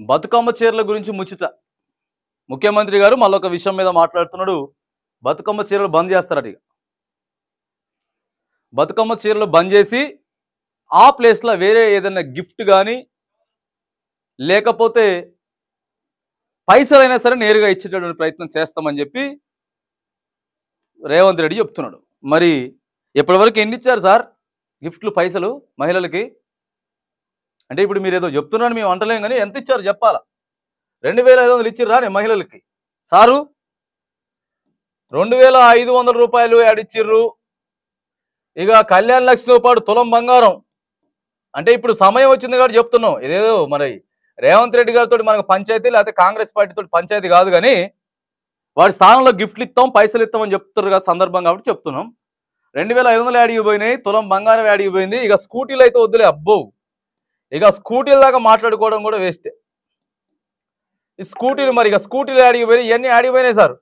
బతుకమ్మ చీరల గురించి ముచ్చట. ముఖ్యమంత్రి గారు మళ్ళొక విషయం మీద మాట్లాడుతున్నాడు. బతుకమ్మ చీరలు బంద్ చేస్తారట ఇక. బతుకమ్మ చీరలు బంద్ చేసి ఆ ప్లేస్లో వేరే ఏదైనా గిఫ్ట్ కానీ లేకపోతే పైసలైనా సరే నేరుగా ఇచ్చేటటువంటి ప్రయత్నం చేస్తామని చెప్పి రేవంత్ రెడ్డి చెప్తున్నాడు. మరి ఇప్పటివరకు ఎన్ని ఇచ్చారు సార్ గిఫ్ట్లు పైసలు మహిళలకి? అంటే ఇప్పుడు మీరు ఏదో చెప్తున్నారని మేము అంటలేం కానీ ఎంత ఇచ్చారు చెప్పాలా? 2500 ఇచ్చిర్రా నీ మహిళలకి సారు? 2500 రూపాయలు యాడిచ్చిర్రు. ఇక కళ్యాణ లక్ష్మితో పాటు తులం బంగారం. అంటే ఇప్పుడు సమయం వచ్చింది కాబట్టి చెప్తున్నాం. ఇదేదో మరి రేవంత్ రెడ్డి గారితో మనకు పంచాయతీ లేకపోతే కాంగ్రెస్ పార్టీతో పంచాయతీ కాదు కానీ వాడి స్థానంలో గిఫ్ట్లు ఇస్తాం పైసలు ఇస్తామని చెప్తున్నారు కదా సందర్భం కాబట్టి చెప్తున్నాం. 2500 యాడికి పోయినాయి, తులం బంగారం యాడికి పోయింది. ఇక స్కూటీలు అయితే వద్దులే అబ్బో, ఇక స్కూటీల దాకా మాట్లాడుకోవడం కూడా వేస్టే. ఈ స్కూటీలు మరి ఇక స్కూటీలు యాడికి పోయినాయి, ఇవన్నీ యాడికి పోయినాయి సార్.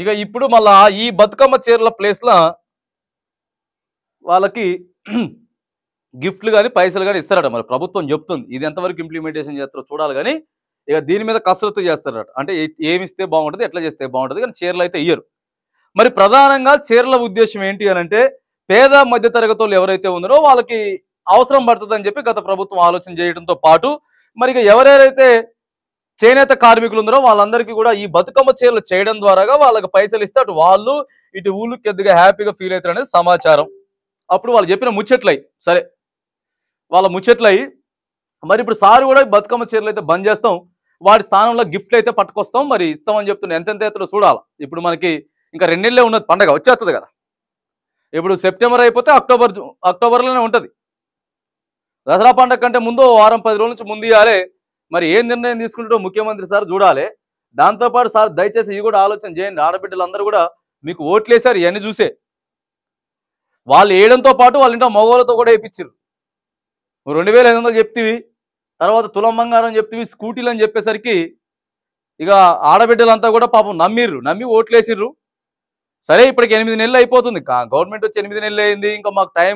ఇక ఇప్పుడు మళ్ళా ఈ బతుకమ్మ చీరల ప్లేస్లో వాళ్ళకి గిఫ్ట్లు కానీ పైసలు కానీ ఇస్తారట. మరి ప్రభుత్వం చెప్తుంది, ఇది ఎంతవరకు ఇంప్లిమెంటేషన్ చేస్తారో చూడాలి కానీ ఇక దీని మీద కసరత్తు చేస్తారట. అంటే ఏమి ఇస్తే బాగుంటుంది, ఎట్లా చేస్తే బాగుంటుంది, కానీ చీరలు అయితే ఇయ్యరు. మరి ప్రధానంగా చీరల ఉద్దేశం ఏంటి అని అంటే పేద మధ్యతరగతి వాళ్ళు ఎవరైతే ఉన్నారో వాళ్ళకి అవసరం పడుతుందని చెప్పి గత ప్రభుత్వం ఆలోచన చేయడంతో పాటు మరి ఇక ఎవరెవరైతే చేనేత కార్మికులు ఉన్నారో వాళ్ళందరికీ కూడా ఈ బతుకమ్మ చీరలు చేయడం ద్వారాగా వాళ్ళకి పైసలు ఇస్తే అటు వాళ్ళు ఇటు ఊళ్ళు కొద్దిగా హ్యాపీగా ఫీల్ అవుతారు అనేది సమాచారం. అప్పుడు వాళ్ళు చెప్పిన ముచ్చట్లై సరే వాళ్ళ ముచ్చట్లై మరి ఇప్పుడు సారు కూడా బతుకమ్మ చీరలు అయితే బంద్ చేస్తాం, వాటి స్థానంలో గిఫ్ట్లు అయితే పట్టుకొస్తాం, మరి ఇస్తామని చెప్తున్నా. ఎంతెంత ఎత్తులో చూడాలి. ఇప్పుడు మనకి ఇంకా 2 నెలలే ఉన్నది, పండగ వచ్చేస్తుంది కదా. ఇప్పుడు సెప్టెంబర్ అయిపోతే అక్టోబర్లోనే ఉంటుంది. దసరా పండగ కంటే ముందు వారం 10 రోజుల నుంచి ముందు ఇవ్వాలి. మరి ఏం నిర్ణయం తీసుకుంటారో ముఖ్యమంత్రి సార్ చూడాలి. దాంతోపాటు సార్ దయచేసి ఇవి కూడా ఆలోచన చేయండి. ఆడబిడ్డలందరూ కూడా మీకు ఓట్లేసారు, ఇవన్నీ చూసే వాళ్ళు వేయడంతో పాటు వాళ్ళ ఇంట్లో మగవాళ్ళతో కూడా వేయించారు. 2500 చెప్తివి, తర్వాత తులం బంగారం చెప్తివి, స్కూటీలు అని చెప్పేసరికి ఇక ఆడబిడ్డలంతా కూడా పాపం నమ్మి ఓట్లేసిర్రు. సరే ఇప్పటికి 8 నెలలు అయిపోతుంది, గవర్నమెంట్ వచ్చి 8 నెలలు అయింది, ఇంకా మాకు టైం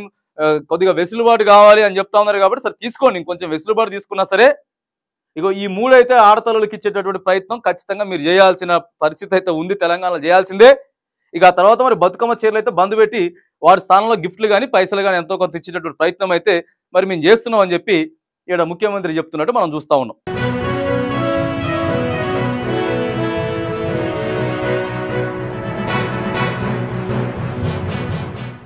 కొద్దిగా వెసులుబాటు కావాలి అని చెప్తా ఉన్నారు కాబట్టి సరే తీసుకోండి, ఇంకొంచెం వెసులుబాటు తీసుకున్నా సరే ఇగో ఈ 3 అయితే ఆడతల్లులకు ఇచ్చేటటువంటి ప్రయత్నం ఖచ్చితంగా మీరు చేయాల్సిన పరిస్థితి అయితే ఉంది, తెలంగాణలో చేయాల్సిందే. ఇక ఆ తర్వాత మరి బతుకమ్మ చీరలు అయితే బంద్ పెట్టి వారి స్థానంలో గిఫ్ట్లు కానీ పైసలు కానీ ఎంతో కొంత ఇచ్చేటటువంటి ప్రయత్నం అయితే మరి మేము చేస్తున్నాం అని చెప్పి ఇక్కడ ముఖ్యమంత్రి చెప్తున్నట్టు మనం చూస్తా ఉన్నాం.